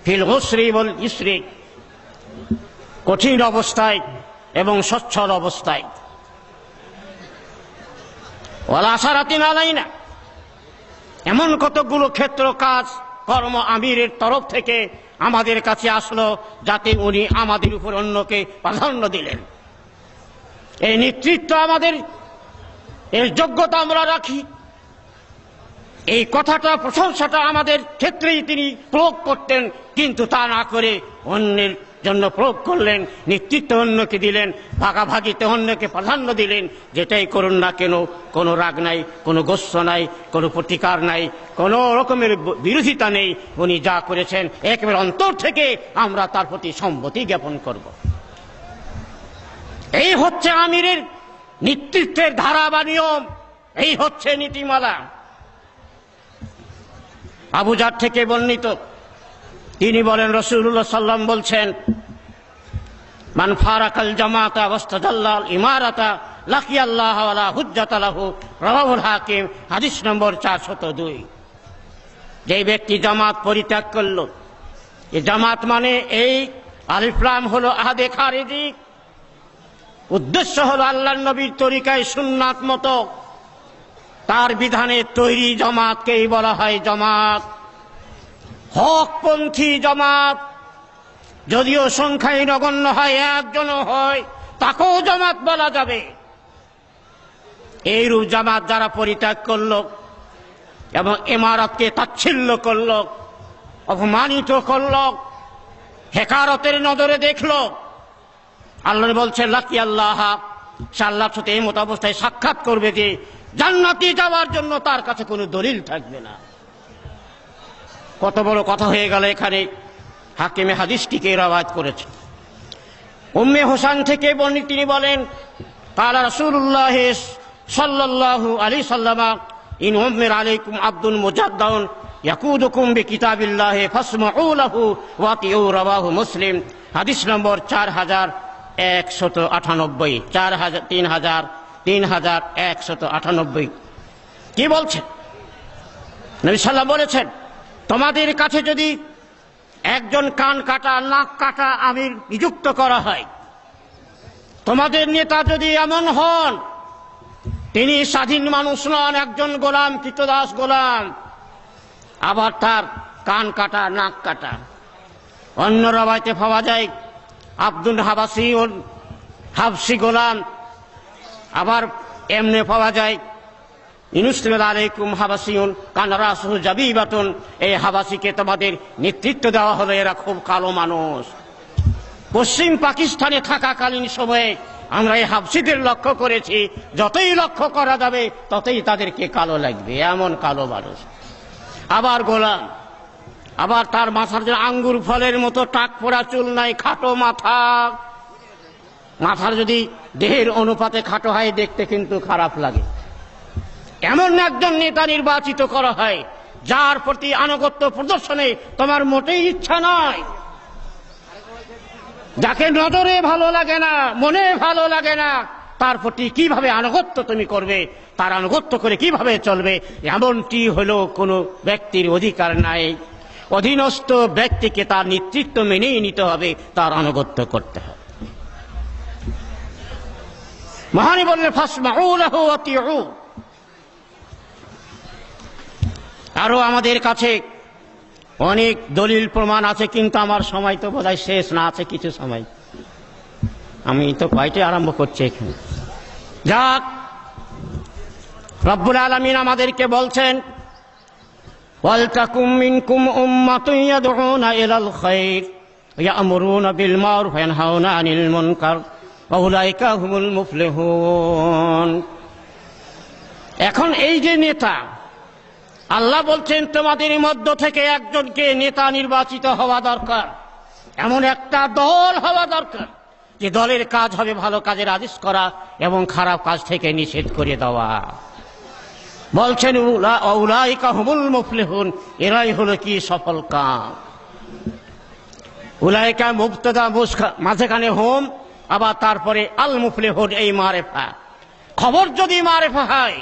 ফিল উসরি ওয়াল ইসরি, কঠিন অবস্থায় এবং সচ্ছল অবস্থায়, ওয়ালা আশারাতিন আলাইনা, এমন কতগুলো ক্ষেত্র কাজ কর্ম আমিরের তরফ থেকে আমাদের কাছে আসলো যাতে উনি আমাদের উপর অন্যকে প্রাধান্য দিলেন। এই নেতৃত্ব আমাদের, এর যোগ্যতা আমরা রাখি, এই কথাটা প্রশংসাটা আমাদের ক্ষেত্রেই তিনি প্রয়োগ করতেন, কিন্তু তা না করে অন্যের জন্য প্রয়োগ করলেন, নেতৃত্ব অন্যকে দিলেন, ভাগাভাগিতে অন্যকে প্রাধান্য দিলেন। যেটাই করুন না কেন, কোনো রাগ নাই, কোনো গোস্ব নাই, কোনো প্রতিকার নাই, কোনো রকমের বিরোধিতা নেই। উনি যা করেছেন একেবারে অন্তর থেকে আমরা তার প্রতি সম্মতি জ্ঞাপন করব। এই হচ্ছে আমিরের নেতৃত্বের ধারা বা নিয়ম, এই হচ্ছে নীতিমালা। আবু জার থেকে বর্ণিত, তিনি বলেন রাসূলুল্লাহ সাল্লাল্লাহু আলাইহি ওয়াসাল্লাম বলছেন, মান ফারাকাল জামাতা ওয়াস্তাদাল্লাল ইমারাতা লাকিয়াল্লাহ ওয়ালা হুজ্জাতা লাহু, রাওয়াহুল হাকিম, হাদিস নম্বর 402। যে ব্যক্তি জামাত পরিত্যাগ করল, এই জামাত মানে এই আলিফ লাম হলো আহাদে খারিজি, উদ্দেশ্য হলো আল্লাহর নবীর তরিকায় সুন্নাত মতো তার বিধানে তৈরি জামাতকেই বলা হয় জামাত, হকপন্থী জামাত। যদিও সংখ্যায় নগণ্য হয়, একজনও হয়, তাকেও জামাত বলা যাবে। এইরূপ জামাত যারা পরিত্যাগ করল এবং ইমারতকে তাচ্ছিল্য করল, অপমানিত করল, হেকারতের নজরে দেখল, আল্লাহ বলছে লাকি আল্লাহ, সে আল্লাহর সাথে এই মত অবস্থায় সাক্ষাৎ করবে যে জান্নাতে যাওয়ার জন্য তার কাছে কোনো দলিল থাকবে না। কত বড় কথা হয়ে গেল এখানে। হাকিমে হাদিসটিকে রওয়ায়াত করেছে। উম্মে হোসেন থেকে বর্ণিত, তিনি বলেন, قال رسول الله صلى الله عليه وسلم إن أمر عليكم عبد مجدد يقودكم بكتاب الله فاسمعوا له وأطيعوا, رواه মুসলিম, হাদিস নম্বর 4198, 3198। কি বলছেন? নবী সাল্লাল্লাহু বলেছেন, তোমাদের কাছে যদি একজন কান কাটা নাক কাটা আমির নিযুক্ত করা হয়, তোমাদের নেতা যদি এমন হন তিনি স্বাধীন মানুষ নন, একজন গোলাম, কৃতদাস গোলাম, আবার তার কান কাটা নাক কাটা। অন্য রওয়ায়াতে পাওয়া যায় আব্দুল হাবসি গোলাম, আবার এমনি পাওয়া যায় ইনুসলিল আলাইকুম হাবাসিউন কানা রাসুহু জাবিবাতুন, এই হাবাসিকে তোমাদের নেতৃত্ব দেওয়া হলো, এরা খুব কালো মানুষ। পশ্চিম পাকিস্তানে থাকাকালীন সময়ে আমরা এই হাবসিদের লক্ষ্য করেছি, যতই লক্ষ্য করা যাবে ততই তাদেরকে কালো লাগবে, এমন কালো মানুষ। আবার গোলাম, আবার তার মাথার যে আঙ্গুর ফলের মতো টাক পোড়া চুল নাই, খাটো মাথা, মাথার যদি দেহের অনুপাতে খাটো হয় দেখতে কিন্তু খারাপ লাগে। এমন একজন নেতা নির্বাচিত করা হয় যার প্রতি আনুগত্য প্রদর্শনে তোমার মোটেই ইচ্ছা নয়, যাকে নজরে ভালো লাগে না, মনে ভালো লাগে না, তার প্রতি কিভাবে আনুগত্য তুমি করবে, তার আনুগত্য করে কিভাবে চলবে, এমনটি হলো কোনো ব্যক্তির অধিকার নাই। অধীনস্থ ব্যক্তিকে তার নেতৃত্ব মেনেই নিতে হবে, তার আনুগত্য করতে হবে। মহানী বললেন ফাসমাউ লাহু ওয়াতিউ। আরো আমাদের কাছে অনেক দলিল প্রমাণ আছে, কিন্তু আমার সময় তো বোধহয় শেষ না, আছে কিছু সময়, আমি তো কয়টি আরম্ভ করছি এখানে। যাক, রব্বুল আলামিন আমাদেরকে বলছেন ওয়ালতাকুম মিনকুম উম্মাতুন ইয়াদউনা ইলাল খায়র ইয়ামুরুনা বিল মারুফ ওয়া ইয়ানহাউনা আনিল মুনকার ওয়া উলাইকা হুমুল মুফলিহুন। এখন এই যে নেতা, আল্লাহ বলছেন তোমাদের মধ্য থেকে একজনকে নেতা নির্বাচিত হওয়া দরকার, এমন একটা দল হওয়া দরকার যে দলের কাজ হবে ভালো কাজের আদেশ করা এবং খারাপ কাজ থেকে নিষেধ করে দেওয়া। বলছেন উলাইকা হুমুল মুফলিহুন, এরাই হলো কি সফল কাম। উলাইকা মুবতাদা, মাঝখানে হোম, আবার তারপরে আল মুফলিহুন, এই মারেফা। খবর যদি মারেফা হয়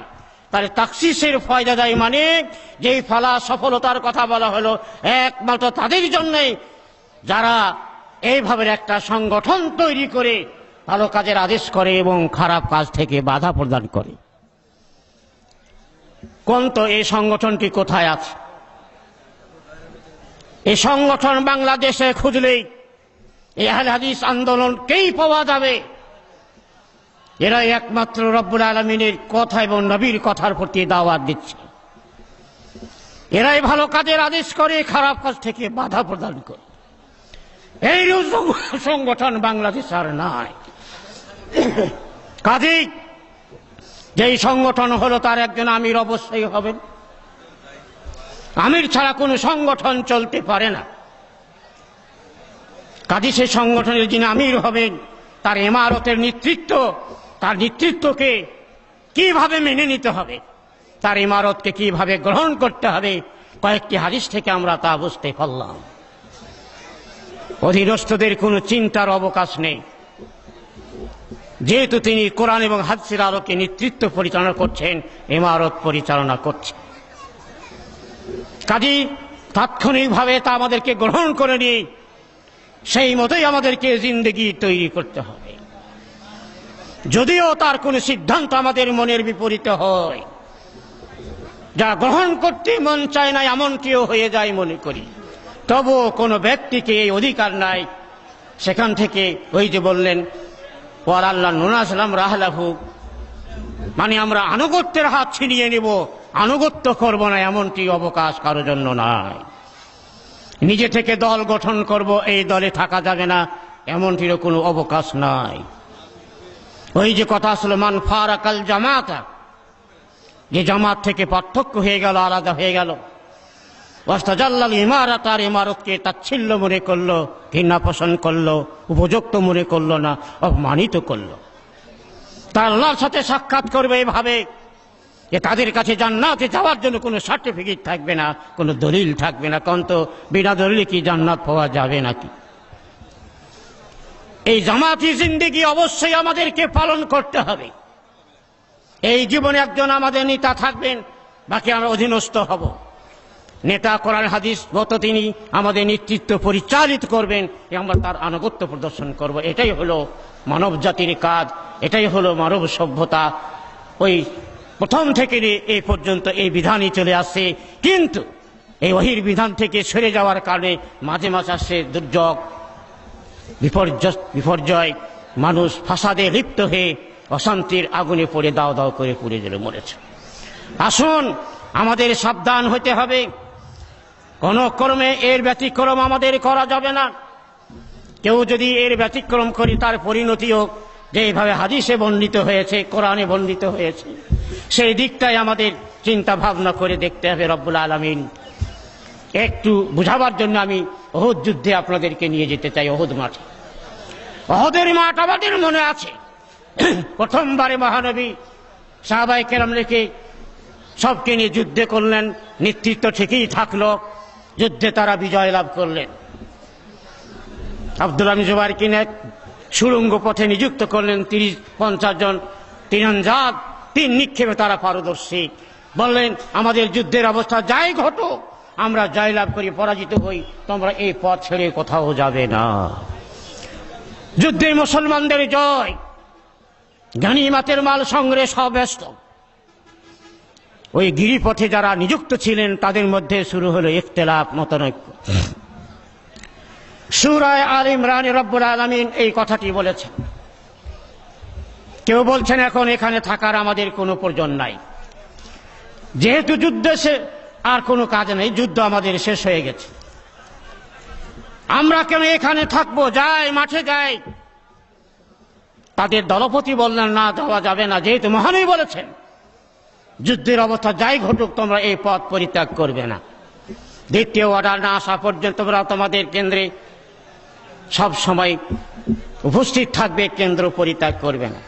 তাহলে তাকসিসের ফায়দা দেয়, মানে যেই ফলা সফলতার কথা বলা হলো একমাত্র তাদের জন্যই যারা এইভাবে একটা সংগঠন তৈরি করে ভালো কাজের আদেশ করে এবং খারাপ কাজ থেকে বাধা প্রদান করে। কোন তো এই সংগঠনটি কোথায় আছে? এই সংগঠন বাংলাদেশে খুঁজলেই এই আহলে হাদিস আন্দোলনকেই পাওয়া যাবে। এরাই একমাত্র রব্বুল আলামিনের কথা এবং নবীর কথার প্রতি দাওয়াত দিচ্ছে। এরাই ভালো কাজের আদেশ করে, খারাপ কাজ থেকে বাধা প্রদান করে। এই সংগঠন বাংলাদেশ আর নাই। কাজেই যেই সংগঠন হলো তার একজন আমির অবশ্যই হবেন। আমির ছাড়া কোনো সংগঠন চলতে পারে না। কাজেই সেই সংগঠনের যিনি আমির হবেন তার ইমারতের নেতৃত্ব, তার নেতৃত্বকে কিভাবে মেনে নিতে হবে, তার ইমারতকে কিভাবে গ্রহণ করতে হবে, কয়েকটি হাদিস থেকে আমরা তা বুঝতে পারলাম। অধীনস্থদের কোনো চিন্তার অবকাশ নেই, যেহেতু তিনি কোরআন এবং হাদিসের আলোকে নেতৃত্ব পরিচালনা করছেন, ইমারত পরিচালনা করছেন। কাজেই তাৎক্ষণিকভাবে তা আমাদেরকে গ্রহণ করে নিয়ে সেই মতোই আমাদেরকে জিন্দেগি তৈরি করতে হবে। যদিও তার কোনো সিদ্ধান্ত আমাদের মনের বিপরীতে হয়, যা গ্রহণ করতে মন চায় না এমনটিও হয়ে যায় মনে করি, তবুও কোনো ব্যক্তিকে এই অধিকার নাই সেখান থেকে ওই যে বললেন ওয়ার আল্লাহ নুনাসলাম রাহলাহু, মানে আমরা আনুগত্যের হাত ছিনিয়ে নেব, আনুগত্য করব না, এমনটি অবকাশ কারোর জন্য নাই। নিজে থেকে দল গঠন করব, এই দলে থাকা যাবে না, এমনটিরও কোনো অবকাশ নাই। ওই যে কথা আসলে মান ফারাকাল জামাতা, যে জামাত থেকে পার্থক্য হয়ে গেল, আলাদা হয়ে গেল, ওয়াস্তাজাল্লাল ইমারাত, আর ইমারতকে তাচ্ছিল্য মনে করলো, ঘৃণা পোষণ করলো, উপযুক্ত মনে করলো না, অপমানিত করলো। তার আল্লাহর সাথে সাক্ষাৎ করবে এভাবে যে তাদের কাছে জান্নাতে যাওয়ার জন্য কোনো সার্টিফিকেট থাকবে না, কোনো দলিল থাকবে না। কারণ তো বিনা দলিলে কি জান্নাত পাওয়া যাবে নাকি? এই জামাতি জিন্দেগি অবশ্যই আমাদেরকে পালন করতে হবে। এই জীবনে একজন আমাদের নেতা থাকবেন, বাকি আমরা অধীনস্থ হব। নেতা কোরআন হাদিস মতো তিনি আমাদের নেতৃত্ব পরিচালিত করবেন, আমরা তার আনুগত্য প্রদর্শন করব। এটাই হলো মানব জাতির কাজ, এটাই হলো মানব সভ্যতা। ওই প্রথম থেকে এই পর্যন্ত এই বিধানই চলে আসছে, কিন্তু এই ওহীর বিধান থেকে সরে যাওয়ার কারণে মাঝে মাঝে আসছে দুর্যোগ, বিপর্যয়, মানুষ ফাসাদে লিপ্ত হয়ে অশান্তির আগুনে পড়ে দাও দাও করে পুড়ে গেলে মরেছে। আসুন আমাদের সাবধান হতে হবে, কোন ক্রমে এর ব্যতিক্রম আমাদের করা যাবে না। কেউ যদি এর ব্যতিক্রম করি তার পরিণতিও যেভাবে হাদিসে বর্ণিত হয়েছে, কোরআনে বর্ণিত হয়েছে, সেই দিকটাই আমাদের চিন্তা ভাবনা করে দেখতে হবে। রব্বুল আলামিন একটু বুঝাবার জন্য আমি ওহুদ যুদ্ধে আপনাদেরকে নিয়ে যেতে চাই। ওহুদ মাঠে, ওহুদের মাঠ আমাদের মনে আছে। প্রথমবারে মহানবী সাহাবায়ে কেরাম রেখে সবকে নিয়ে যুদ্ধে করলেন, নেতৃত্ব ঠিকই থাকলো, যুদ্ধে তারা বিজয় লাভ করলেন। আব্দুল্লাহ বিন জুবাইরকে সুড়ঙ্গ পথে নিযুক্ত করলেন, 30-50 জন তীরন্দাজ, তীর নিক্ষেপে তারা পারদর্শী। বললেন আমাদের যুদ্ধের অবস্থা যাই ঘটুক, আমরা জয়লাভ করি পরাজিত হই, তোমরা এই পথ ছেড়ে কোথাও যাবে না। যুদ্ধে মুসলমানদের জয়, গনিমতের মাল সংগ্রহে সব ব্যস্ত। ওই গিরিপথে যারা নিযুক্ত ছিলেন তাদের মধ্যে শুরু হলো ইখতিলাফ, মতানৈক্য। সূরা আলে ইমরানে রব্বুল আলামিন এই কথাটি বলেছেন। কেউ বলছেন এখন এখানে থাকার আমাদের কোনো প্রয়োজন নাই, যেহেতু যুদ্ধ আর কোনো কাজ নেই, যুদ্ধ আমাদের শেষ হয়ে গেছে, আমরা কেন এখানে থাকবো, যাই মাঠে যাই। তাদের দলপতি বললেন না, যাওয়া যাবে না, যেহেতু মহানবী বলেছেন যুদ্ধের অবস্থা যাই ঘটুক তোমরা এই পথ পরিত্যাগ করবে না। দ্বিতীয় অর্ডার না আসা পর্যন্ত তোমরা তোমাদের কেন্দ্রে সব সময় উপস্থিত থাকবে, কেন্দ্র পরিত্যাগ করবে না।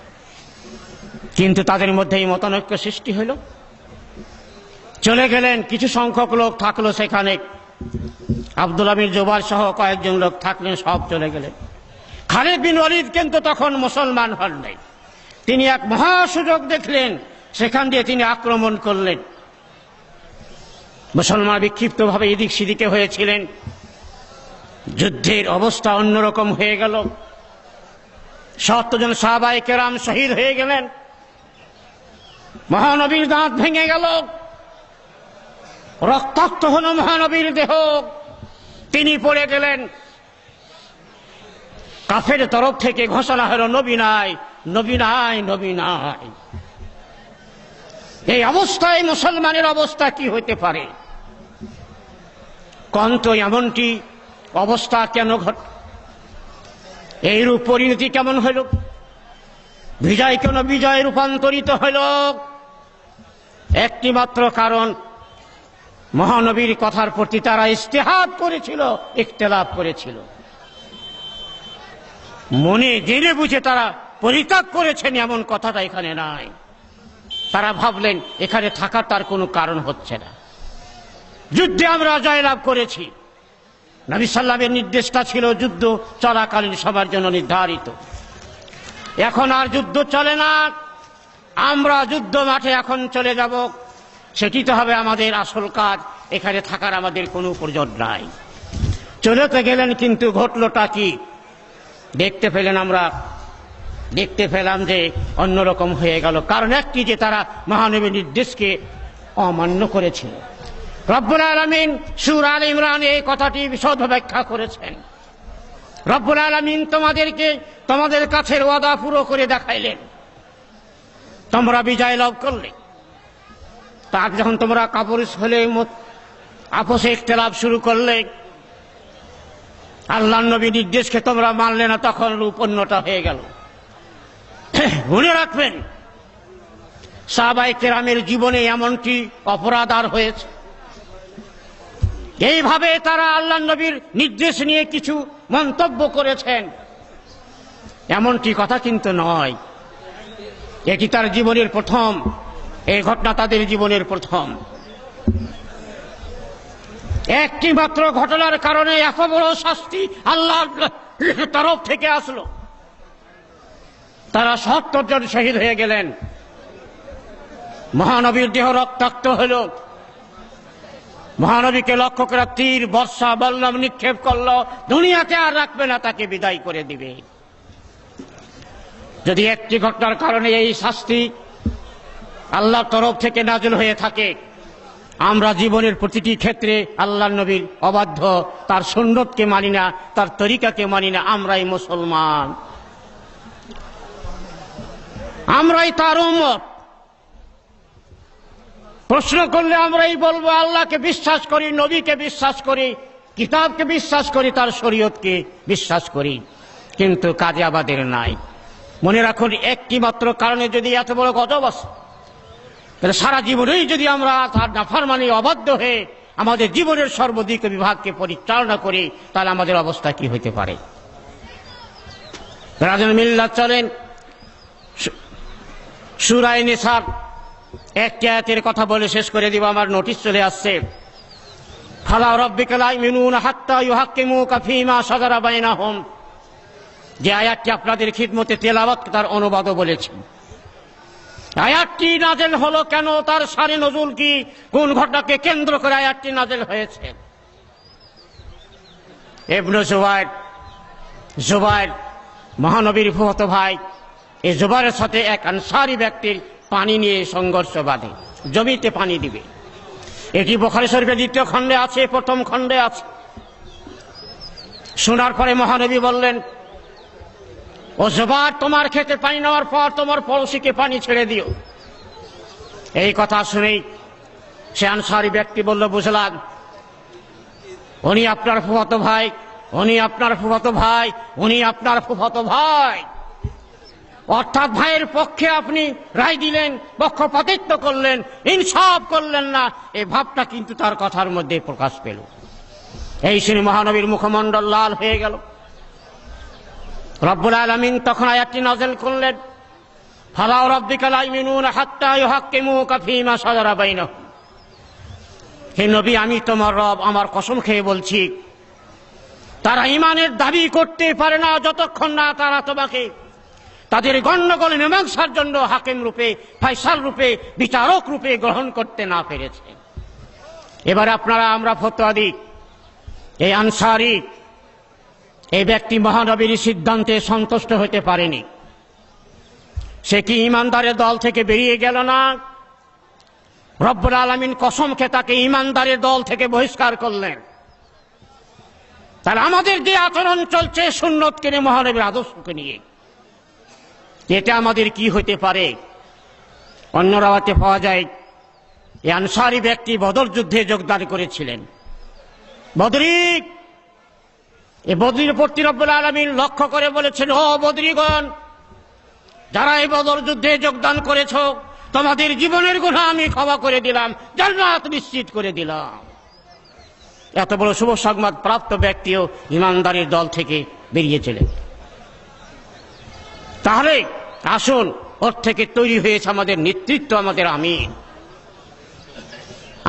কিন্তু তাদের মধ্যে এই মতানৈক্য সৃষ্টি হল, চলে গেলেন। কিছু সংখ্যক লোক থাকলো সেখানে, আব্দুল্লাহ বিন জুবাইর সহ কয়েকজন লোক থাকলেন, সব চলে গেলেন। খালিদ বিন ওয়ালিদ কিন্তু তখন মুসলমান হন নাই। তিনি এক মহা সুযোগ দেখলেন, সেখান দিয়ে তিনি আক্রমণ করলেন। মুসলমান বিক্ষিপ্তভাবে এদিক সেদিকে হয়েছিলেন, যুদ্ধের অবস্থা অন্যরকম হয়ে গেল। 70 জন সাহাবায়ে কেরাম শহীদ হয়ে গেলেন, মহানবীর দাঁত ভেঙে গেল, রক্তাক্ত হল মহানবীর দেহ, তিনি পড়ে গেলেন। কাফের তরফ থেকে ঘোষণা হলো নবী নাই, নবী নাই, নবী নাই। এই অবস্থায় মুসলমানের অবস্থা কি হতে পারে? কন্ত এমনটি অবস্থা কেন ঘট, এইরূপ পরিণতি কেমন হইল? বিজয় কেন বিজয় রূপান্তরিত হইল? একটি মাত্র কারণ, মহানবীর কথার প্রতি তারা ইজতিহাদ করেছিল, ইখতিলাফ করেছিল। মনে জেনে বুঝে তারা পরিত্যাগ করেছেন এমন কথাটা এখানে নাই। তারা ভাবলেন এখানে থাকার তার কোনো কারণ হচ্ছে না, যুদ্ধে আমরা জয়লাভ করেছি। নবী সাল্লামের নির্দেশটা ছিল যুদ্ধ চলাকালীন সবার জন্য নির্ধারিত। এখন আর যুদ্ধ চলে না, আমরা যুদ্ধ মাঠে এখন চলে যাব, সেটি তো হবে আমাদের আসল কাজ, এখানে থাকার আমাদের কোনো প্রয়োজন নাই। চলে তো গেলেন, কিন্তু ঘটলটা কি দেখতে পেলাম যে অন্যরকম হয়ে গেল। কারণ একটি, যে তারা মহানবীর নির্দেশকে অমান্য করেছিল। রব্বুল আলামিন সূরা আলে ইমরানে এই কথাটি বিশদ ব্যাখ্যা করেছেন। রব্বুল আলামিন তোমাদেরকে তোমাদের কাছের ওয়াদা পুরো করে দেখাইলেন, তোমরা বিজয় লাভ করলে। তার যখন তোমরা কাপুরুষ হলে আপসে ইখতিলাফ শুরু করলে, আল্লাহর নবীর নির্দেশকে তোমরা মানলে না, তখন রূপ অন্যটা হয়ে গেল। মনে রাখবেন, সাহাবায়ে কেরামের জীবনে এমনটি অপরাধ আর হয়েছে। এইভাবে তারা আল্লাহর নবীর নির্দেশ নিয়ে কিছু মন্তব্য করেছেন, এমনটি কথা কিন্তু নয়। এটি তার জীবনের প্রথম, এই ঘটনা তাদের জীবনের প্রথম। একটি মাত্র ঘটনার কারণে এত বড় শাস্তি আল্লাহর তরফ থেকে আসলো। তারা 70 জন শহীদ হয়ে গেলেন, মহানবীর দেহ রক্তাক্ত হল, মহানবীকে লক্ষ্য করে তীর বর্ষা বল্লম নিক্ষেপ করল, দুনিয়াতে আর রাখবে না, তাকে বিদায় করে দিবে। যদি একটি ঘটনার কারণে এই শাস্তি আল্লাহর তরফ থেকে নাযিল হয়ে থাকে, আমরা জীবনের প্রতিটি ক্ষেত্রে আল্লাহর নবীর অবাধ্য, তার সুন্নতকে মানি না, তার তরিকাকে মানি না, আমরাই মুসলমান, আমরাই তার উম্মত। প্রশ্ন করলে আমরাই বলবো আল্লাহকে বিশ্বাস করি, নবীকে বিশ্বাস করি, কিতাবকে বিশ্বাস করি, তার শরীয়তকে বিশ্বাস করি, কিন্তু কাজে আমাদের নাই। মনে রাখুন, একটি মাত্র কারণে যদি এত বড় গজব আসে, তাহলে সারা জীবনেই যদি আমরা তার নাফরমানি অবাধ্য হয়ে আমাদের জীবনের সর্বদিক বিভাগকে পরিচালনা করি, তাহলে আমাদের অবস্থা কি হইতে পারে? রাজন মিল্লাত চলেন, সূরা নিসার একটি আয়াতের কথা বলে শেষ করে দিব, আমার নোটিশ চলে আসছে। ফালা রাব্বিকা লা ইউমিনুনা হাত্তা ইউহাক্কিমুকা ফীমা শাজারা বাইনাহুম, যে আয়াতটি আপনাদের খিদমতে তেলাওয়াত তার অনুবাদও বলেছেন। আয়াতটি নাজেল হলো কেন, তার সারে নজুল কি, কোন ঘটনাকে কেন্দ্র করে আয়াতটি নাজেল হয়েছে? ইবনে জুবাইর মহানবীর ফুফাতো ভাই, এই জুবাইরের সাথে এক আনসারী ব্যক্তির পানি নিয়ে সংঘর্ষ বাঁধে, জমিতে পানি দিবে। এটি বুখারী শরীফের 2য় খণ্ডে আছে, 1ম খণ্ডে আছে। শোনার পরে মহানবী বললেন, ও জুবাইর, তোমার ক্ষেতে পানি নেওয়ার পর তোমার পড়োশীকে পানি ছেড়ে দিও। এই কথা শুনেই সে আনসারী ব্যক্তি বলল, বুঝলাম উনি আপনার ফুফাতো ভাই, উনি আপনার ফুফাতো ভাই, উনি আপনার ফুফাতো ভাই। অর্থাৎ ভাইয়ের পক্ষে আপনি রায় দিলেন, পক্ষপাতিত্ব করলেন, ইনসাফ করলেন না, এই ভাবটা কিন্তু তার কথার মধ্যে প্রকাশ পেল। এই শুনে মহানবীর মুখমণ্ডল লাল হয়ে গেল। রব্বুল আলামিন তখন আয়াতটি নাযিল করলেন, ফালা রাব্বিকা লা ইউমিনুনা হাত্তা ইউহাক্কিমুকা ফীমা শাজারা বাইনাহুম। হে নবী, আমি তোমার রব, আমার কসম খেয়ে বলছি, তারা ঈমানের দাবি করতে পারে না যতক্ষণ না তারা তোমাকে তাদের গণ্ডগোল মীমাংসার জন্য হাকিম রূপে, ফয়সাল রূপে, বিচারক রূপে গ্রহণ করতে না পেরেছে। এবার আপনারা আমরা ফতোয়া দিই, এই আনসারী এই ব্যক্তি মহানবীর সিদ্ধান্তে সন্তুষ্ট হতে পারেনি। সে কি ঈমানদারের দল থেকে বেরিয়ে গেল না? রব্বুল আলামিন কসম খেয়ে তাকে ঈমানদারের দল থেকে বহিষ্কার করলেন। তাহলে আমাদের যে আচরণ চলছে সুন্নতকে নিয়ে, মহানবীর আদর্শকে নিয়ে, এটা আমাদের কি হতে পারে? অন্য রাওয়াতে পাওয়া যায় এই আনসারী ব্যক্তি বদর যুদ্ধে যোগদান করেছিলেন। এই বদরির প্রতি রব্বুল আলামিন লক্ষ্য করে বলেছেন, ও বদরিগণ, যারা এই বদর যুদ্ধে যোগদান করেছ, তোমাদের জীবনের গুনাহ আমি ক্ষমা করে দিলাম, জান্নাত নিশ্চিত করে দিলাম। এত বড় শুভ সংবাদ প্রাপ্ত ব্যক্তিও ঈমানদারের দল থেকে বেরিয়েছিলেন। তাহলে আসুন, ওর থেকে তৈরি হয়েছে আমাদের নেতৃত্ব, আমাদের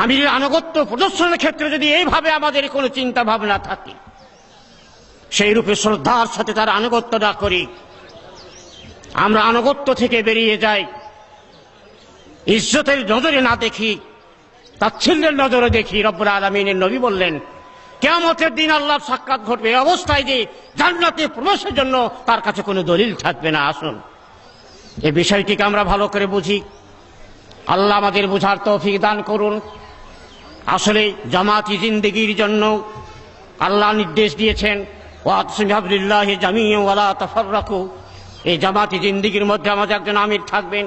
আমিরের আনুগত্য প্রদর্শনের ক্ষেত্রে যদি এইভাবে আমাদের কোনো চিন্তা ভাবনা থাকে, সেই রূপে শ্রদ্ধার সাথে তার আনুগত্য না করি, আমরা আনুগত্য থেকে বেরিয়ে যাই, ইজ্জতের নজরে না দেখি, তাচ্ছিল্যের নজরে দেখি। রব্বুল আলামিনের নবী বললেন, কিয়ামতের দিন আল্লাহর সাক্ষাৎ ঘটবে, এই অবস্থায় যে জান্নাতে প্রবেশের জন্য তার কাছে কোনো দলিল থাকবে না। আসুন, এই বিষয়টিকে আমরা ভালো করে বুঝি। আল্লাহ আমাদের বুঝার তৌফিক দান করুন। আসলে জামাতি জিন্দেগির জন্য আল্লাহ নির্দেশ দিয়েছেন, ওয়াতসিমু বিহাবলিল্লাহি জামিআন ওয়া লা তাফাররাকু। এই জামাতি জিন্দেগির মধ্যে আমাদের একজন আমির থাকবেন,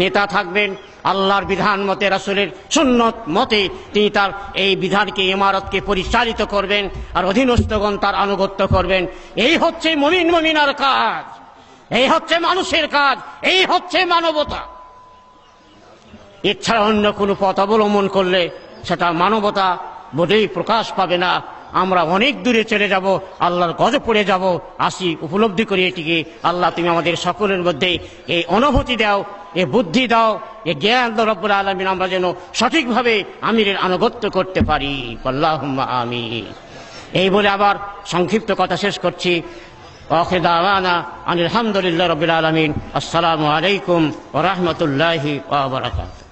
নেতা থাকবেন, আল্লাহর বিধান মতে, রাসূলের সুন্নত মতে তিনি তার এই বিধানকে, ইমারতকে পরিচালিত করবেন, আর অধীনস্থগণ তার আনুগত্য করবেন। এই হচ্ছে মুমিনার কাজ, এই হচ্ছে মানুষের কাজ, এই হচ্ছে মানবতা। এছাড়া অন্য কোনো পথ অবলম্বন করলে সেটা মানবতা বোধেই প্রকাশ পাবে না। আমরা অনেক দূরে চলে যাব, আল্লাহর গজব পড়ে যাব। আসি, উপলব্ধি করি এটিকে। আল্লাহ তুমি আমাদের সকলের মধ্যে এই অনুভূতি দাও, এই বুদ্ধি দাও, এই জ্ঞান দাও রব্বুল আলামিন, আমরা যেন সঠিকভাবে আমিরের আনুগত্য করতে পারি। আল্লাহুম্মা আমিন। এই বলে আবার সংক্ষিপ্ত কথা শেষ করছি। আখির দাওয়ানা আনিল হামদুলিল্লাহি রাব্বিল আলামিন। আসসালামু আলাইকুম ওয়া রাহমাতুল্লাহি ওয়া বারাকাতুহু।